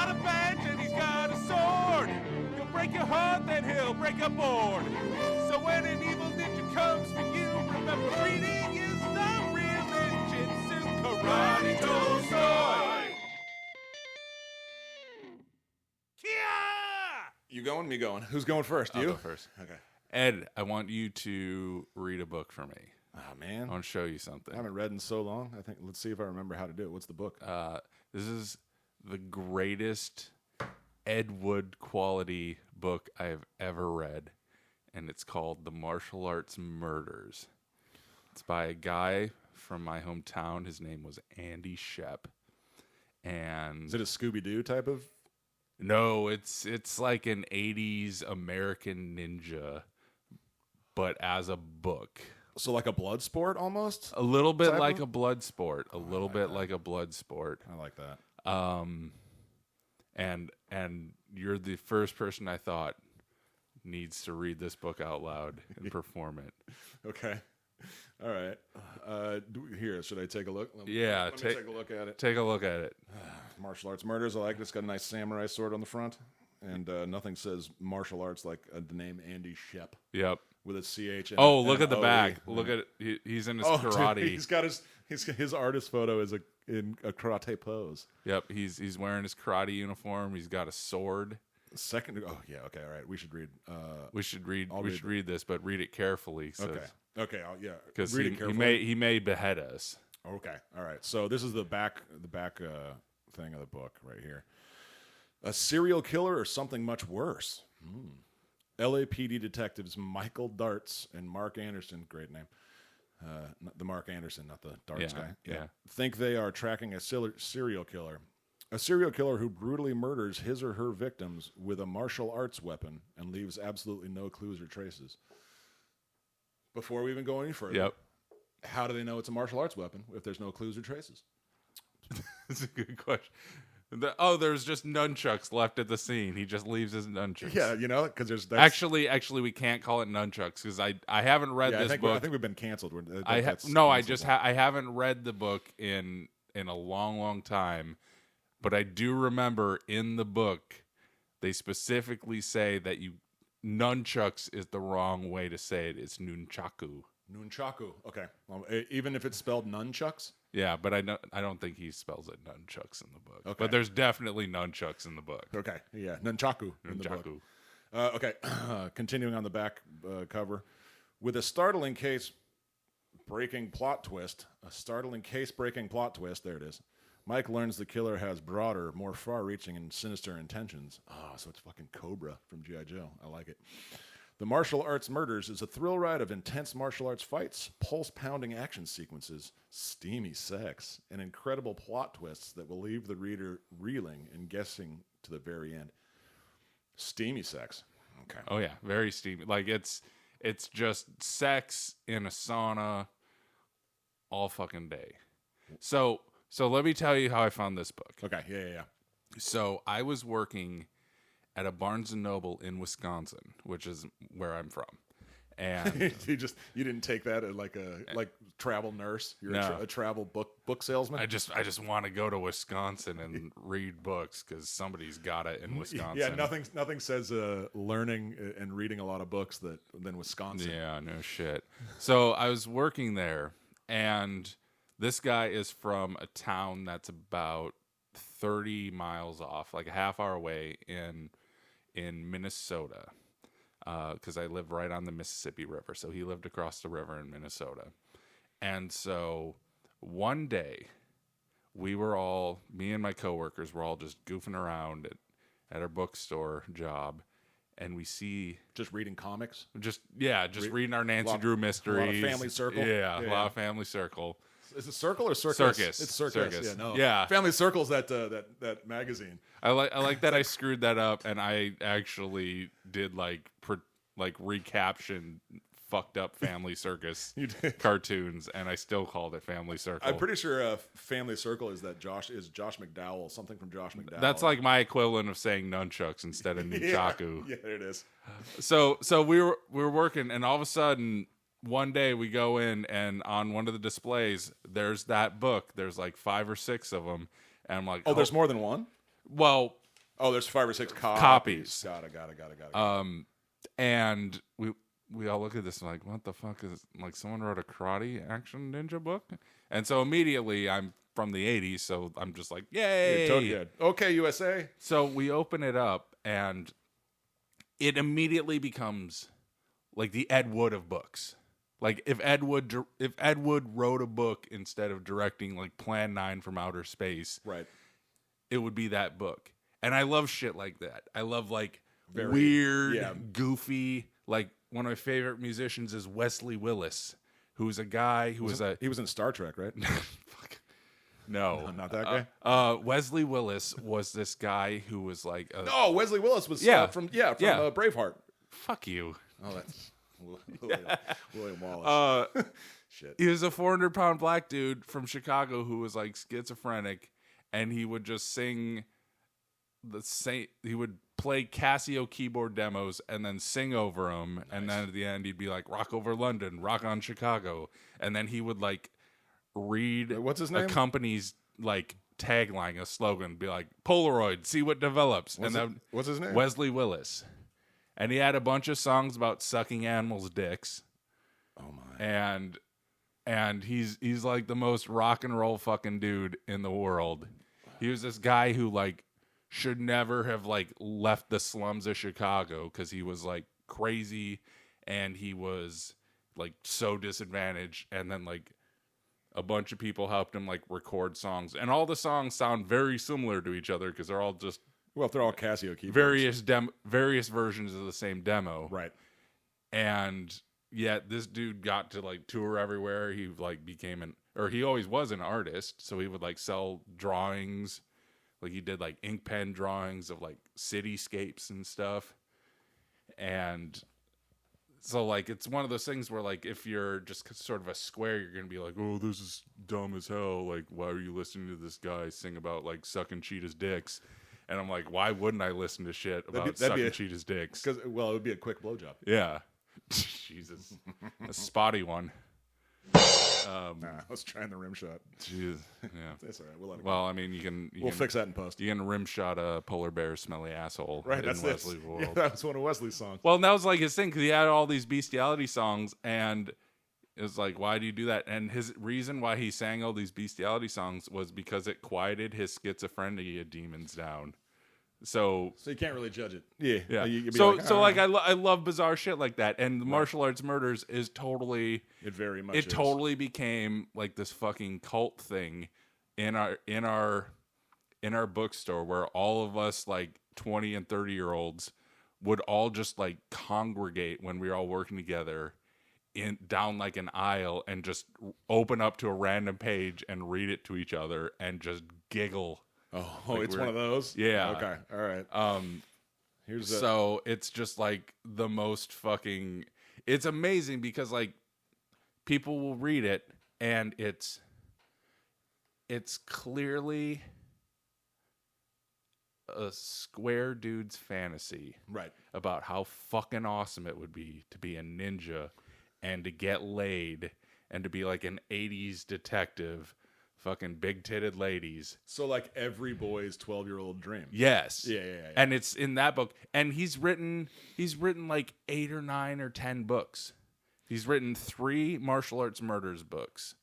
got a badge and he's got a sword. He'll break your heart, then he'll break a board. So when an evil ninja comes for you, remember reading is the real ninjutsu. Karate Tolstoy. Kia! You going? Me going? Who's going first? I'll You? go first. Okay. Ed, I want you to read a book for me. Oh, man. I want to show you something. I haven't read in so long. I think. Let's see if I remember how to do it. What's the book? This is the greatest Ed Wood quality book I have ever read, and it's called The Martial Arts Murders. It's by a guy from my hometown. His name was Andy Shep. And Is it a Scooby-Doo type of? no, it's like an 80s American ninja, but as a book. So like a blood sport almost? A little bit Type like of? a blood sport. A little bit like a blood sport. I like that. And you're the first person I thought needs to read this book out loud and perform it. Okay. All right. Here, should I take a look? Let me Yeah, take a look at it. Take a look at it. Martial arts murders. I like it. It's got a nice samurai sword on the front, and nothing says martial arts like the name Andy Shep Yep. with a CH. And Oh, and look an at the OE. back. Look at he's in his karate. Dude, he's got his artist photo is in a karate pose. Yep, he's wearing his karate uniform. He's got a sword. Second. Oh yeah. Okay. All right. We should read. We should read. I'll We read should read this, but read it carefully. Okay. Okay. Yeah. Because read it he carefully. may behead us. Okay. All right. So this is the back thing of the book right here. A serial killer or something much worse. LAPD detectives Michael Darts and Mark Anderson, great name. The Mark Anderson, not the Darts guy. Yeah. Think they are tracking a serial killer. A serial killer who brutally murders his or her victims with a martial arts weapon and leaves absolutely no clues or traces. Before we even go any further, Yep. how do they know it's a martial arts weapon if there's no clues or traces? That's a good question. There's just nunchucks left at the scene. He just leaves his nunchucks. Yeah, because there's Actually, we can't call it nunchucks because I haven't read this book. I think we've been canceled. I haven't read the book in a long time, but I do remember in the book they specifically say that nunchucks is the wrong way to say it. It's nunchaku. Nunchaku. Okay. Well, even if it's spelled nunchucks? Yeah, but I don't think he spells it nunchucks in the book. Okay. But there's definitely nunchucks in the book. Okay. Yeah. Nunchaku. In the book. Okay. Continuing on the back cover. With a startling case-breaking plot twist, there it is, Mike learns the killer has broader, more far-reaching and sinister intentions. So it's fucking Cobra from G.I. Joe. I like it. The Martial Arts Murders is a thrill ride of intense martial arts fights, pulse-pounding action sequences, steamy sex, and incredible plot twists that will leave the reader reeling and guessing to the very end. Steamy sex. Okay. Oh yeah, very steamy. Like it's just sex in a sauna all fucking day. So let me tell you how I found this book. Okay. Yeah. So I was working at a Barnes & Noble in Wisconsin, which is where I'm from. And you didn't take that as like travel nurse. You're a travel book salesman. I just want to go to Wisconsin and read books because somebody's got it in Wisconsin. Yeah, nothing says learning and reading a lot of books than Wisconsin. Yeah, no shit. So I was working there, and this guy is from a town that's about 30 miles off, like a half hour away in Minnesota, because I live right on the Mississippi River. So he lived across the river in Minnesota. And so one day, me and my coworkers were all just goofing around at our bookstore job, and we see... Just reading comics? Reading our Nancy Drew mysteries. A lot of Family Circle? Yeah, a lot of Family Circle. Is it Circle or Circus? Circus. It's Circus. Yeah, no. Yeah. Family Circle's that magazine. I like that I screwed that up, and I actually did recaption fucked up Family Circus cartoons, and I still called it Family Circle. I'm pretty sure Family Circle is Josh McDowell, something from Josh McDowell. That's like my equivalent of saying nunchucks instead of nunchaku. Yeah, there it is. So we were working, and all of a sudden, one day we go in, and on one of the displays, there's that book. There's like 5 or 6 of them, and I'm like, oh, there's more than one? Well, Oh, there's 5 or 6 Copies. Got it. And we all look at this and like, what the fuck is, like, someone wrote a karate action ninja book? And so immediately, I'm from the 80s, so I'm just like, yay! You're totally good. Okay, USA. So we open it up, and it immediately becomes like the Ed Wood of books. Like if Ed Wood wrote a book instead of directing like Plan 9 from Outer Space, right, it would be that book. And I love shit like that. I love like Very weird, goofy. Like one of my favorite musicians is Wesley Willis, who's a guy who he was in Star Trek, right? Fuck. No, not that guy. Wesley Willis was this guy who was like, no, Wesley Willis was from Braveheart. Fuck you. Oh, that's William Wallace. Shit. He was a 400-pound black dude from Chicago who was like schizophrenic, and he would just sing he would play Casio keyboard demos and then sing over them, nice. And then at the end he'd be like, "Rock over London, rock on Chicago," and then he would like read what's his name? a company's like tagline, a slogan, be like, "Polaroid, see what develops." What's his name? Wesley Willis. And he had a bunch of songs about sucking animals' dicks. Oh my! And he's like the most rock and roll fucking dude in the world. He was this guy who like should never have like left the slums of Chicago because he was like crazy and he was like so disadvantaged. And then like a bunch of people helped him like record songs, and all the songs sound very similar to each other because they're all just. Well, if they're all Casio keyboards. Various versions of the same demo. Right. And yet this dude got to like tour everywhere. He like he always was an artist, so he would like sell drawings. Like he did like ink pen drawings of like cityscapes and stuff. And so like it's one of those things where like if you're just sort of a square, you're going to be like, "Oh, this is dumb as hell. Like why are you listening to this guy sing about like sucking cheetahs' dicks?" And I'm like, why wouldn't I listen to shit about sucking cheetahs' dicks? Because, well, it would be a quick blowjob. Yeah. Jesus. A spotty one. I was trying the rim shot. Jeez. Yeah. That's all right. We'll let it go. I mean, we'll fix that in post. You can rim shot a polar bear's smelly asshole. Right, that's Wesley's world. Yeah, that was one of Wesley's songs. Well, and that was like his thing, because he had all these bestiality songs, and it was like, why do you do that? And his reason why he sang all these bestiality songs was because it quieted his schizophrenia demons down. So you can't really judge it. Yeah. I love bizarre shit like that, and the Martial Arts Murders is totally. It very much. It totally became like this fucking cult thing in our bookstore, where all of us like 20 and 30-year-olds would all just like congregate when we were all working together down like an aisle and just open up to a random page and read it to each other and just giggle. Oh, like it's one of those? Yeah. Okay. All right. So it's just like the most fucking, it's amazing because like people will read it and it's clearly a square dude's fantasy. Right. About how fucking awesome it would be to be a ninja and to get laid and to be like an 80s detective, fucking big-titted ladies. So like every boy's 12-year-old dream. Yes. Yeah. And it's in that book. And he's written like 8 or 9 or 10 books. He's written 3 martial arts murders books.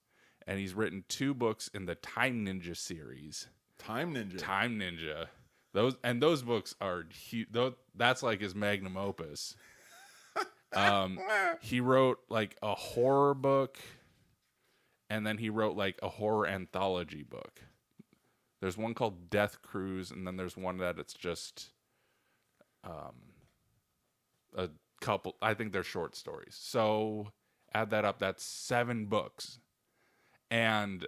And he's written 2 books in the Time Ninja series. Time Ninja. Those books are huge. That's like his magnum opus. He wrote like a horror book, and then he wrote like a horror anthology book. There's one called Death Cruise, and then there's one that it's just a couple. I think they're short stories. So add that up. That's 7 books, and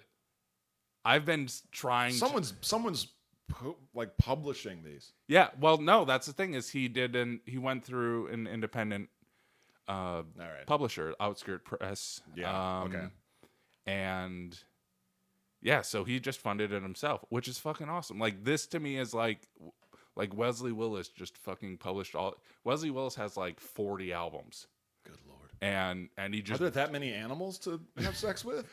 I've been trying. Someone's like publishing these. Yeah. Well, no, that's the thing is he went through an independent publisher, Outskirts Press. Yeah. Okay. And yeah, so he just funded it himself, which is fucking awesome. Like this to me is like Wesley Willis just fucking published all. Wesley Willis has like 40 albums. Good Lord. And he just. Are there that many animals to have sex with?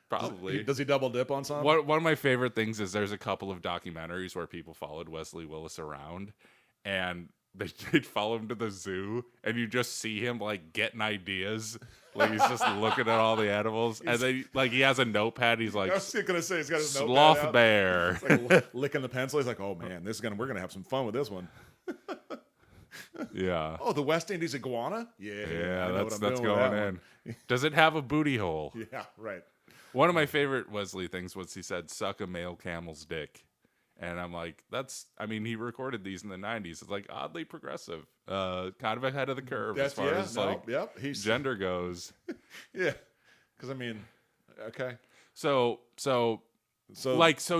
Probably. Does he double dip on some? One of my favorite things is there's a couple of documentaries where people followed Wesley Willis around, and they'd follow him to the zoo, and you just see him like getting ideas. Like he's just looking at all the animals, and then like he has a notepad. He's like, I was gonna say he's got his notepad sloth out. bear. He's like licking the pencil. He's like, oh man, we're gonna have some fun with this one. Yeah. Oh, the West Indies iguana. Yeah, I know that's what I'm doing with going that in. Does it have a booty hole? one. Yeah, right. One of my favorite Wesley things was he said, "Suck a male camel's dick." And I'm like, he recorded these in the 90s. It's like oddly progressive, kind of ahead of the curve as far as he's gender goes. yeah. Because okay. So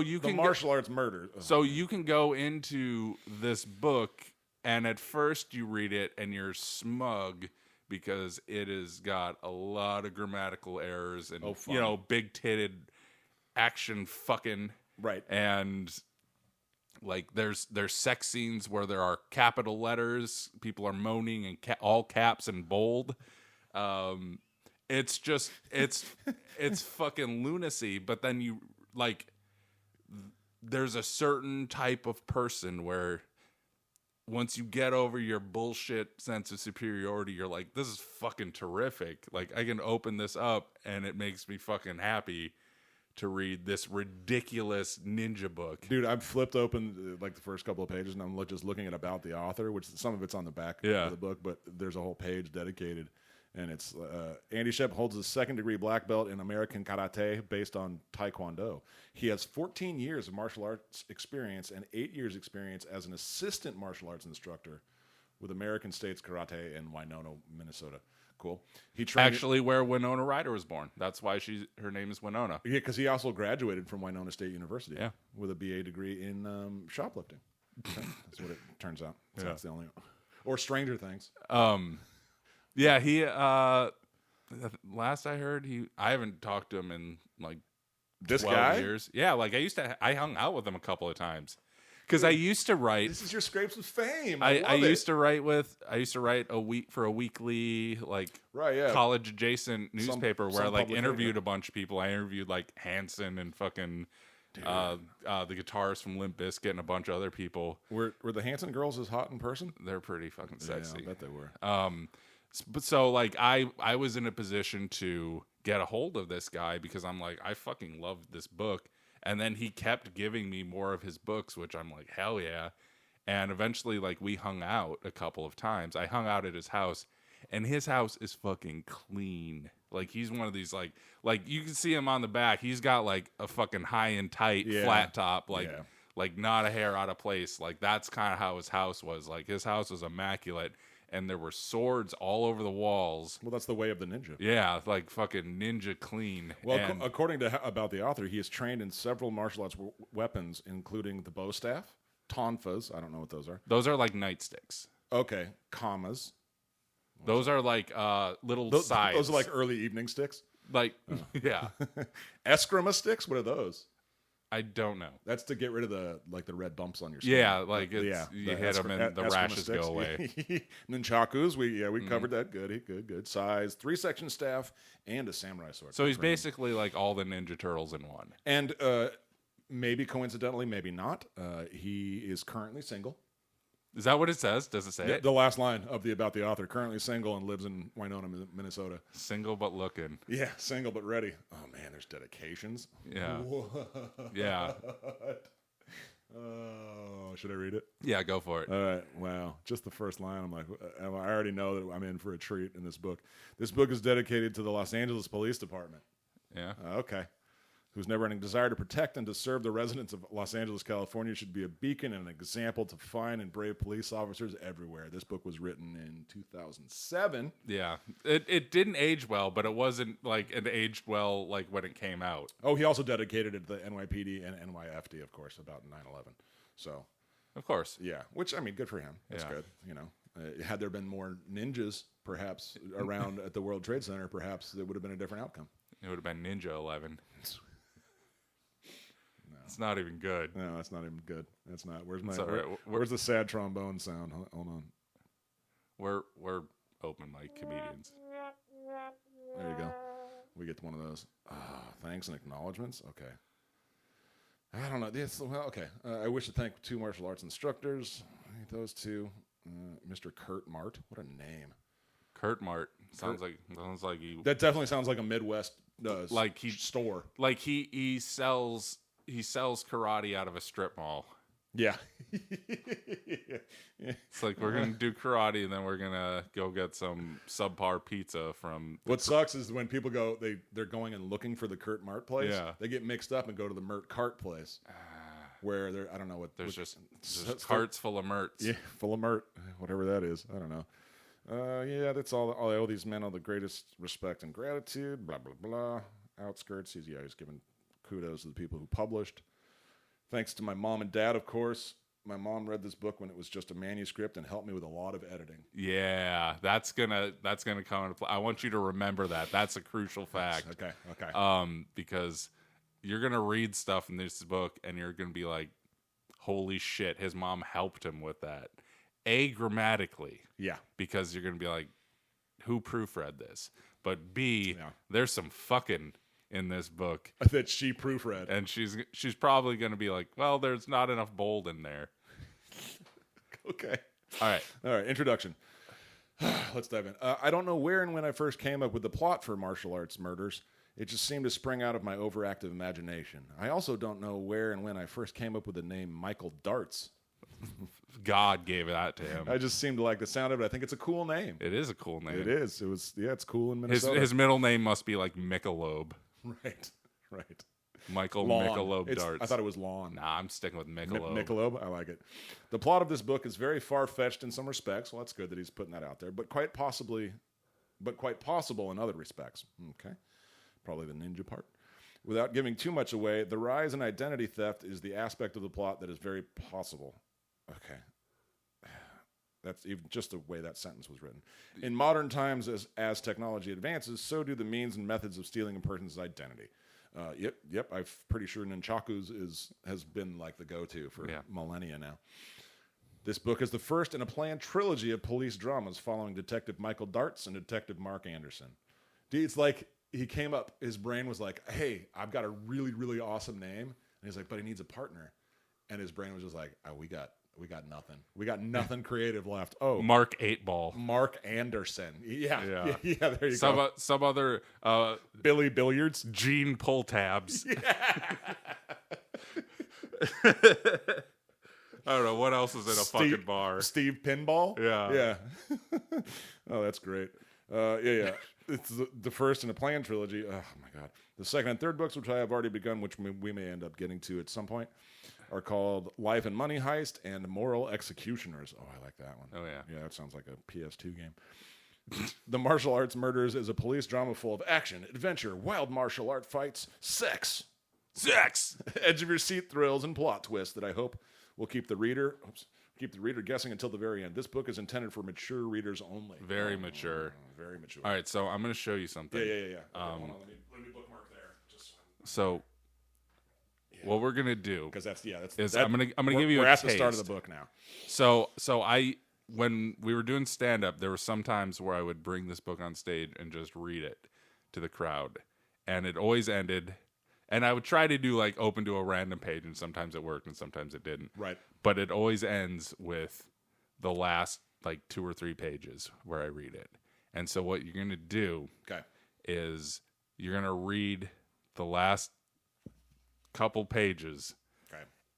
you the can martial arts murder. So you can go into this book, and at first you read it and you're smug because it has got a lot of grammatical errors and big-titted action fucking right. And like there's sex scenes where there are capital letters, people are moaning and all caps and bold. It's just it's fucking lunacy. But then you like there's a certain type of person where once you get over your bullshit sense of superiority, you're like, this is fucking terrific. Like I can open this up and it makes me fucking happy to read this ridiculous ninja book. Dude, I've flipped open like the first couple of pages and I'm just looking at about the author, which some of it's on the back of the book, but there's a whole page dedicated. And it's Andy Shep holds a second-degree black belt in American karate based on Taekwondo. He has 14 years of martial arts experience and 8 years experience as an assistant martial arts instructor with American States Karate in Winona, Minnesota. Cool. He trained actually where Winona Ryder was born. That's why her name is Winona. Yeah, because he also graduated from Winona State University. Yeah. With a BA degree in shoplifting. That's what it turns out. So that's the only. Or Stranger Things. Yeah, he. Last I heard, I haven't talked to him in like this 12 guy? years. Yeah, like I hung out with him a couple of times because I used to write. This is your scrapes with fame. I used to write a week for a weekly college adjacent newspaper where I like interviewed a bunch of people. I interviewed like Hanson and fucking the guitarist from Limp Bizkit and a bunch of other people. Were the Hanson girls as hot in person? They're pretty fucking sexy. Yeah, I bet they were. But so like I was in a position to get a hold of this guy because I'm like, I fucking loved this book. And then he kept giving me more of his books, which I'm like, hell yeah. And eventually like we hung out a couple of times. I hung out at his house, and his house is fucking clean. Like he's one of these like you can see him on the back. He's got like a fucking high and tight flat top, like not a hair out of place. Like that's kind of how his house was. Like his house was immaculate. And there were swords all over the walls. Well, that's the way of the ninja. Yeah, like fucking ninja clean. Well, according to about the author, he is trained in several martial arts weapons, including the bow staff, tonfas. I don't know what those are. Those are like nightsticks. Okay, commas. Those are like little sides. Those are like early evening sticks. Like, yeah. Eskrima sticks. What are those? I don't know. That's to get rid of the red bumps on your skin. Yeah, like you hit them and the rashes sticks. go away. Nunchakus, we covered that. Good. Size, 3-section staff, and a samurai sword. So he's basically like all the Ninja Turtles in one. And maybe coincidentally, maybe not, he is currently single. Is that what it says? Does it say it? The last line of about the author, currently single and lives in Winona, Minnesota. Single but looking. Yeah, single but ready. Oh man, there's dedications. Yeah. What? Yeah. Oh, should I read it? Yeah, go for it. All right. Wow. Just the first line. I'm like, I already know that I'm in for a treat in this book. This book is dedicated to the Los Angeles Police Department. Yeah. Okay. Whose never-ending desire to protect and to serve the residents of Los Angeles, California should be a beacon and an example to fine and brave police officers everywhere. This book was written in 2007. Yeah. It didn't age well, but it wasn't like it aged well like when it came out. Oh, he also dedicated it to the NYPD and NYFD, of course, about 9/11. So, of course. Yeah, which, I mean, good for him. That's good. You know, had there been more ninjas, perhaps, around at the World Trade Center, perhaps it would have been a different outcome. It would have been Ninja 11. It's not even good. No, that's not even good. That's not. Where's where's the sad trombone sound? Hold on. We're open mic comedians. There you go. We get to one of those. Thanks and acknowledgments. Okay. I don't know. Okay. I wish to thank 2 martial arts instructors. Those 2. Mr. Kurt Mart. What a name. Kurt Mart sounds like he. That definitely sounds like a Midwest store. Like he sells karate out of a strip mall. Yeah. It's like we're gonna do karate and then we're gonna go get some subpar pizza from. What sucks is when people go, they're going and looking for the Kurt Mart place. Yeah. They get mixed up and go to the Mert Cart place, where they're I don't know what there's just carts full of Merts. Yeah, full of Mert, whatever that is. I don't know. Yeah, that's all. I owe these men all the greatest respect and gratitude. Blah blah blah. Outskirts. He's giving kudos to the people who published. Thanks to my mom and dad, of course. My mom read this book when it was just a manuscript and helped me with a lot of editing. Yeah, that's gonna come into play. I want you to remember that. That's a crucial fact. Okay. Because you're gonna read stuff in this book and you're gonna be like, "Holy shit!" His mom helped him with that. Grammatically, yeah, because you're gonna be like, "Who proofread this?" But B, there's some fucking in this book that she proofread, and she's probably going to be like, well, there's not enough bold in there. Okay. All right. Introduction. Let's dive in. I don't know where and when I first came up with the plot for Martial Arts Murders. It just seemed to spring out of my overactive imagination. I also don't know where and when I first came up with the name Michael Darts. God gave that to him. I just seemed to like the sound of it. I think it's a cool name. It is a cool name. It is. It's cool in Minnesota. His middle name must be like Michelob. Right. Michael Lawn. Michelob Darts. I thought it was Lawn. Nah, I'm sticking with Michelob. Michelob, I like it. The plot of this book is very far-fetched in some respects. Well, that's good that he's putting that out there. But quite possible in other respects. Okay. Probably the ninja part. Without giving too much away, the rise in identity theft is the aspect of the plot that is very possible. Okay. That's even just the way that sentence was written. In modern times, as technology advances, so do the means and methods of stealing a person's identity. Yep. I'm pretty sure nunchakus has been like the go-to for millennia now. This book is the first in a planned trilogy of police dramas following Detective Michael Darts and Detective Mark Anderson. It's like he came up, his brain was like, hey, I've got a really, really awesome name. And he's like, but he needs a partner. And his brain was just like, oh, we got nothing. We got nothing creative left. Oh, Mark 8-Ball. Mark Anderson. Yeah. There you go. Some other Billy Billiards. Gene PullTabs. Yeah. I don't know what else is in a fucking bar. Steve Pinball. Yeah. Oh, that's great. Yeah. It's the first in a planned trilogy. Oh my god. The second and third books, which I have already begun, which we may end up getting to at some point, are called Life and Money Heist and Moral Executioners. Oh, I like that one. Oh, yeah. Yeah, that sounds like a PS2 game. The Martial Arts Murders is a police drama full of action, adventure, wild martial art fights, sex, edge-of-your-seat thrills, and plot twists that I hope will keep the reader guessing until the very end. This book is intended for mature readers only. Very mature. Very mature. All right, so I'm going to show you something. Yeah. Okay, hold on, let me bookmark there. So what we're gonna do, because I'm gonna give you. We're a at taste. the start of the book now. So when we were doing stand up, there were some times where I would bring this book on stage and just read it to the crowd, and it always ended. And I would try to do like open to a random page, and sometimes it worked, and sometimes it didn't. Right. But it always ends with the last like 2 or 3 pages where I read it. And so what you're gonna do is you're gonna read the last couple pages,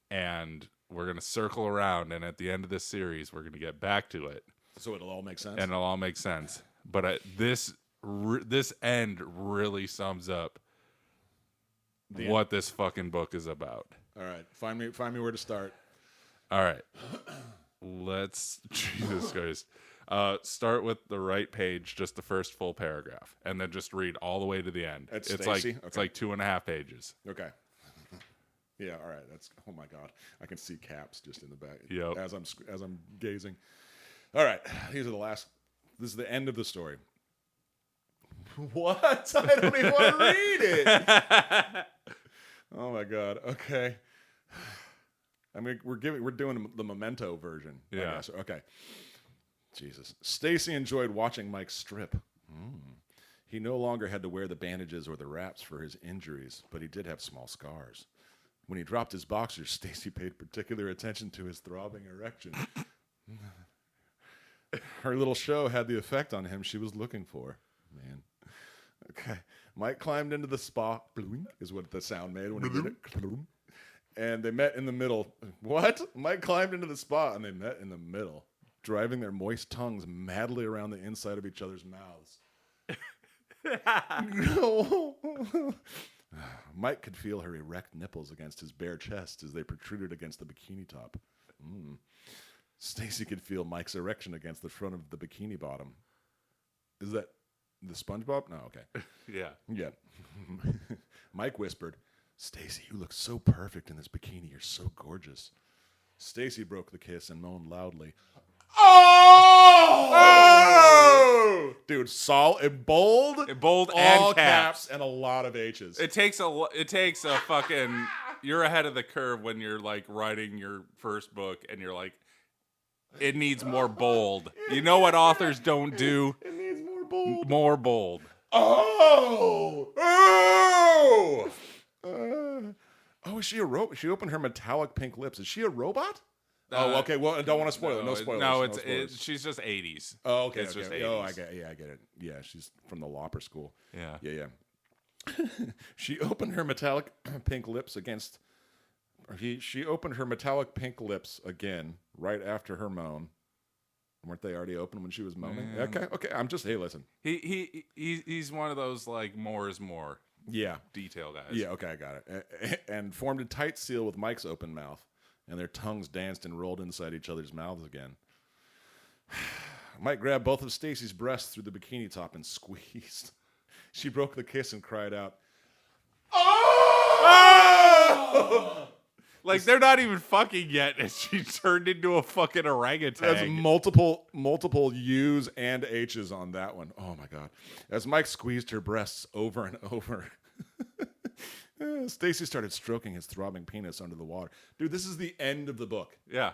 and we're going to circle around, and at the end of this series we're going to get back to it, so it'll all make sense. And it'll all make sense. But this end really sums up what this fucking book is about. All right, find me where to start. All right, let's Jesus Christ. Start with the right page, just the first full paragraph, and then just read all the way to the end. It's like 2.5 pages. Okay. Yeah, all right. That's oh my god. I can see caps just in the back as I'm gazing. All right. This is the end of the story. What? I don't even want to read it. Oh my god. Okay. I mean, we're doing the Memento version. Yeah. I guess. Okay. Jesus. Stacy enjoyed watching Mike strip. He no longer had to wear the bandages or the wraps for his injuries, but he did have small scars. When he dropped his boxers, Stacy paid particular attention to his throbbing erection. Her little show had the effect on him she was looking for. Man. Okay. Mike climbed into the spa. Bloom is what the sound made when he did it. Bloom. And they met in the middle. What? Mike climbed into the spa and they met in the middle, driving their moist tongues madly around the inside of each other's mouths. Mike could feel her erect nipples against his bare chest as they protruded against the bikini top. Stacy could feel Mike's erection against the front of the bikini bottom. Is that the SpongeBob? No, okay. Yeah. Mike whispered, "Stacy, you look so perfect in this bikini. You're so gorgeous." Stacy broke the kiss and moaned loudly. Oh! Dude, bold Bold all and caps. and a lot of H's. It takes a fucking. You're ahead of the curve when you're like writing your first book, and you're like, it needs more bold. You know what authors don't do? It needs more bold. More bold. Oh! Oh, is she a robot? She opened her metallic pink lips. Is she a robot? Oh, okay. Well, I don't want to spoil it. No spoilers. No, spoilers. She's just 80s. Oh, okay. It's just 80s. 80s. Oh, I get it. Yeah, she's from the Lauper school. Yeah. She opened her metallic pink lips against. She opened her metallic pink lips again right after her moan. Weren't they already open when she was moaning? Man. Okay. I'm just listen. He's one of those like more is more. Yeah. Detail guys. Yeah. Okay, I got it. And formed a tight seal with Mike's open mouth, and their tongues danced and rolled inside each other's mouths again. Mike grabbed both of Stacy's breasts through the bikini top and squeezed. She broke the kiss and cried out, "Oh!" Like they're not even fucking yet, and she turned into a fucking orangutan. There's multiple U's and H's on that one. Oh my god! As Mike squeezed her breasts over and over, Stacy started stroking his throbbing penis under the water. Dude, this is the end of the book. Yeah.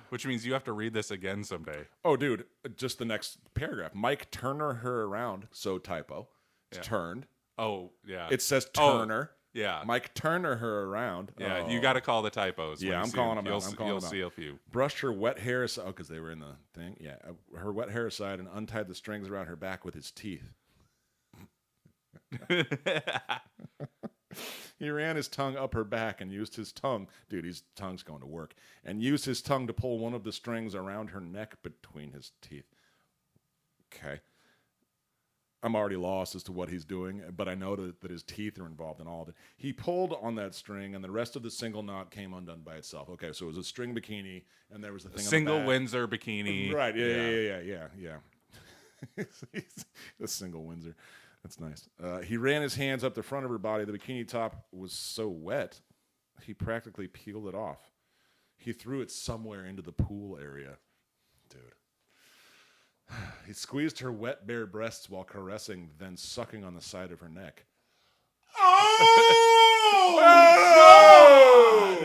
Which means you have to read this again someday. Oh, dude, just the next paragraph. Mike Turner her around. So typo. It's turned. Oh, yeah. It says Turner. Yeah. Mike Turner her around. Yeah, you got to call the typos. Yeah, I'm calling them out. You'll see a few. Brushed her wet hair aside. Oh, because they were in the thing. Yeah. Her wet hair aside and untied the strings around her back with his teeth. He ran his tongue up her back and used his tongue. Dude, his tongue's going to work. And used his tongue to pull one of the strings around her neck between his teeth. Okay. I'm already lost as to what he's doing, but I know that his teeth are involved in all of it. He pulled on that string, and the rest of the single knot came undone by itself. Okay, so it was a string bikini, and there was the thing single on the back. Windsor bikini. Right, yeah. A single Windsor. That's nice. He ran his hands up the front of her body. The bikini top was so wet, he practically peeled it off. He threw it somewhere into the pool area. Dude. He squeezed her wet, bare breasts while caressing, then sucking on the side of her neck. Oh!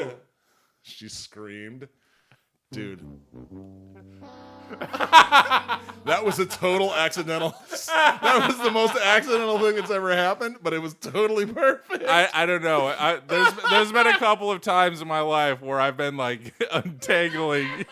God! She screamed. Dude. That was a total accidental. That was the most accidental thing that's ever happened, but it was totally perfect. I don't know. There's been a couple of times in my life where I've been like untangling.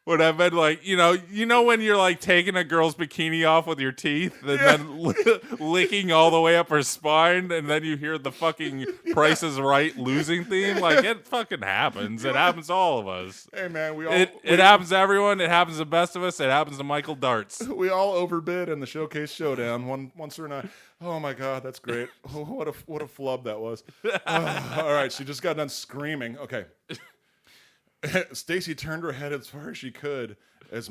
When I've been like, you know when you're like taking a girl's bikini off with your teeth and then licking all the way up her spine, and then you hear the fucking Price is Right losing theme. Like, it fucking happens. It happens to all of us. Hey man, it happens to everyone. It happens to the best of us. It happens to Michael Darts. We all overbid in the Showcase Showdown once or not. Oh my god, that's great. Oh, what a flub that was. All right, she just got done screaming. Okay. Stacy turned her head as far as she could as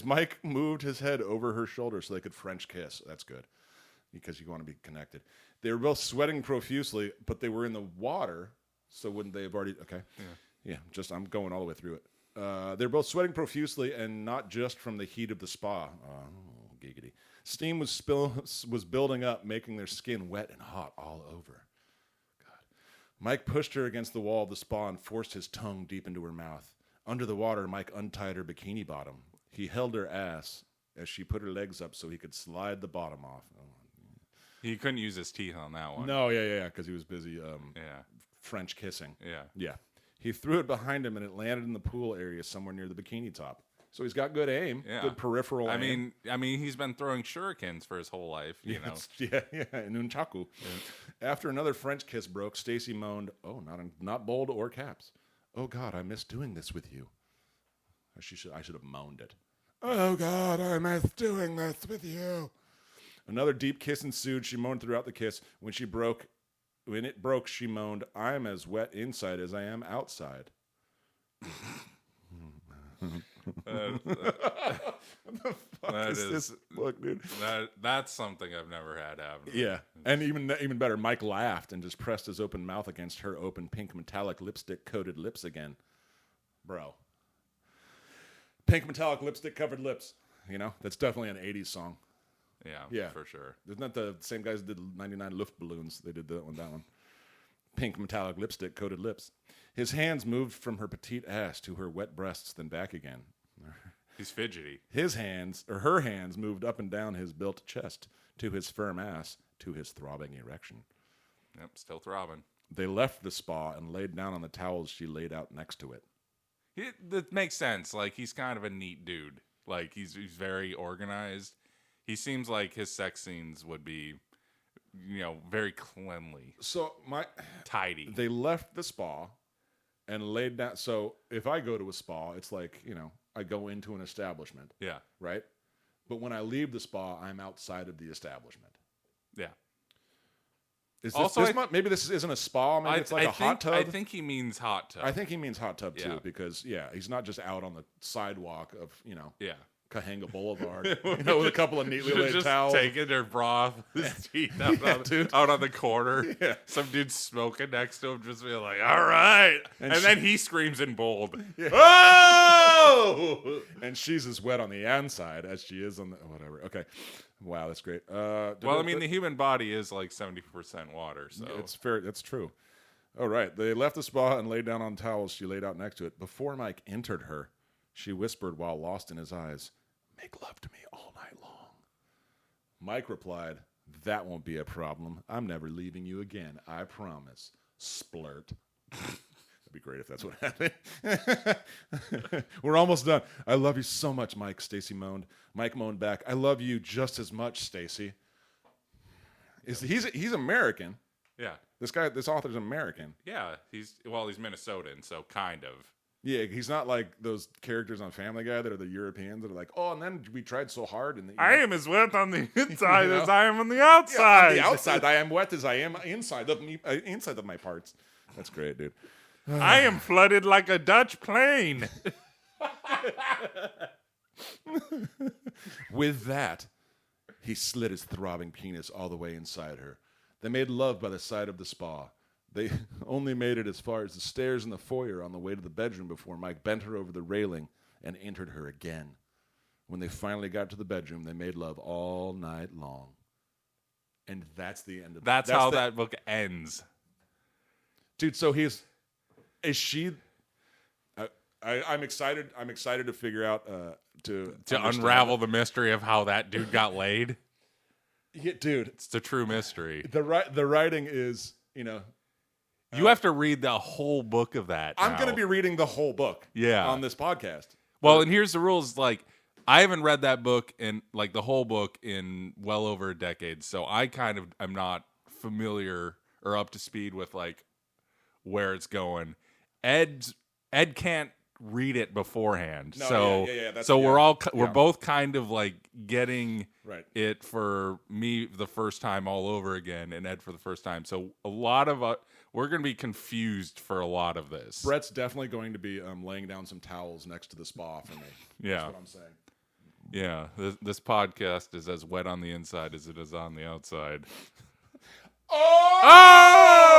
Mike moved his head over her shoulder so they could French kiss. That's good because you want to be connected. They were both sweating profusely, but they were in the water, so wouldn't they have already? Okay, yeah. I'm going all the way through it. They're both sweating profusely, and not just from the heat of the spa. Oh, giggity! Steam was building up, making their skin wet and hot all over. Mike pushed her against the wall of the spa and forced his tongue deep into her mouth. Under the water, Mike untied her bikini bottom. He held her ass as she put her legs up so he could slide the bottom off. He couldn't use his teeth on that one. No, yeah, because he was busy Yeah. French kissing. Yeah. Yeah. He threw it behind him, and it landed in the pool area somewhere near the bikini top. So he's got good aim, good peripheral aim. I mean, he's been throwing shurikens for his whole life, you know. Yeah, nunchaku. Yeah. After another French kiss broke, Stacy moaned, "Oh, not bold or caps. Oh God, I miss doing this with you." I should have moaned it. Oh God, I miss doing this with you. Another deep kiss ensued. She moaned throughout the kiss. When it broke, she moaned, "I'm as wet inside as I am outside." This book, dude? That's something I've never had happen. Yeah, and even better, Mike laughed and just pressed his open mouth against her open pink metallic lipstick-coated lips again. Bro. Pink metallic lipstick-covered lips. You know, that's definitely an 80s song. Yeah, for sure. Isn't that the same guys that did 99 Luftballons? They did that one. Pink metallic lipstick-coated lips. His hands moved from her petite ass to her wet breasts, then back again. He's fidgety. Her hands moved up and down his built chest to his firm ass to his throbbing erection. Yep, still throbbing. They left the spa and laid down on the towels she laid out next to it. That makes sense. Like, he's kind of a neat dude. Like, he's very organized. He seems like his sex scenes would be, you know, very cleanly. So tidy. They left the spa and laid down. So if I go to a spa, it's like, you know, I go into an establishment. Yeah. Right? But when I leave the spa, I'm outside of the establishment. Yeah. Maybe this isn't a spa. Maybe it's like a hot tub. I think he means hot tub. I think he means hot tub too, because he's not just out on the sidewalk of, you know, Cahenga Boulevard, you know, with a couple of neatly laid towels. Taking their broth, his teeth out on the corner. Yeah. Some dude smoking next to him, just being like, "All right," and then he screams in bold, yeah. "Oh!" And she's as wet on the inside as she is on the whatever. Okay, wow, that's great. Well, I mean, the human body is like 70% water, so it's fair. That's true. All right, they left the spa and laid down on towels she laid out next to it. Before Mike entered her, she whispered while lost in his eyes, "Make love to me all night long." Mike replied, "That won't be a problem. I'm never leaving you again. I promise." Splurt. That'd be great if that's what happened. We're almost done. "I love you so much, Mike," Stacy moaned. Mike moaned back, "I love you just as much, Stacy." He's American. Yeah. This author's American. Yeah, he's Minnesotan, so kind of. Yeah, he's not like those characters on Family Guy that are the Europeans that are like, "Oh, and then we tried so hard." And I am as wet on the inside as I am on the outside. Yeah, on the outside, I am wet as I am inside of my parts. That's great, dude. I am flooded like a Dutch plane. With that, he slid his throbbing penis all the way inside her. They made love by the side of the spa. They only made it as far as the stairs in the foyer on the way to the bedroom before Mike bent her over the railing and entered her again. When they finally got to the bedroom, they made love all night long. And that's the end of it. That's how that book ends. Dude, so is she... I'm excited to figure out... to unravel the mystery of how that dude got laid. Yeah, dude. It's the true mystery. The writing is, you know... You have to read the whole book of that. I'm going to be reading the whole book on this podcast. Well, and here's the rules. Like, I haven't read that book the whole book in well over a decade. So I kind of am not familiar or up to speed with like where it's going. Ed can't read it beforehand. No, so we're both kind of like getting it for me the first time all over again, and Ed for the first time. So a lot of we're going to be confused for a lot of this. Brett's definitely going to be laying down some towels next to the spa for me. Yeah, that's what I'm saying. Yeah, this podcast is as wet on the inside as it is on the outside. Oh!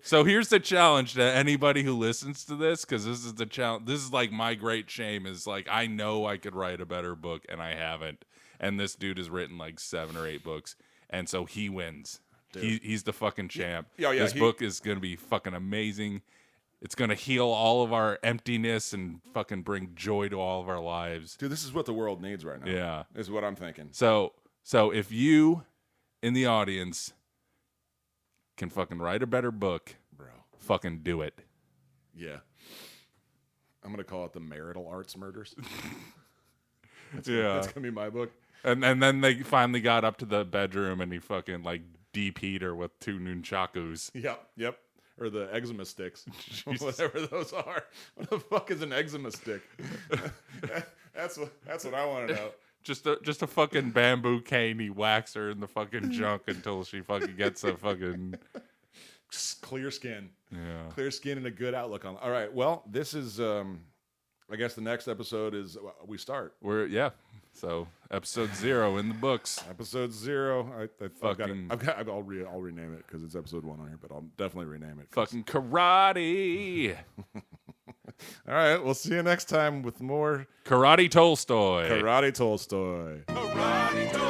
So here's the challenge to anybody who listens to this, because this is the challenge. This is like my great shame is like, I know I could write a better book and I haven't. And this dude has written like 7 or 8 books. And so he wins. He's the fucking champ. Yeah, this book is going to be fucking amazing. It's going to heal all of our emptiness and fucking bring joy to all of our lives. Dude, this is what the world needs right now. Yeah. Is what I'm thinking. So if you in the audience can fucking write a better book, Bro. fucking do it. Yeah. I'm going to call it The Marital Arts Murders. That's going to be my book. And then they finally got up to the bedroom and he fucking like DP'd her with 2 nunchakus. Yep. Or the eczema sticks. Whatever those are. What the fuck is an eczema stick? That's what I want to know. Just a fucking bamboo cane. He whacks her in the fucking junk until she fucking gets a fucking clear skin. Yeah. Clear skin and a good outlook on. All right. Well, this is I guess the next episode is we start. So episode 0 in the books. Episode 0. I'll rename it because it's episode 1 on here, but I'll definitely rename it. Fucking karate. All right, we'll see you next time with more Karate Tolstoy. Karate Tolstoy. Karate Tolstoy.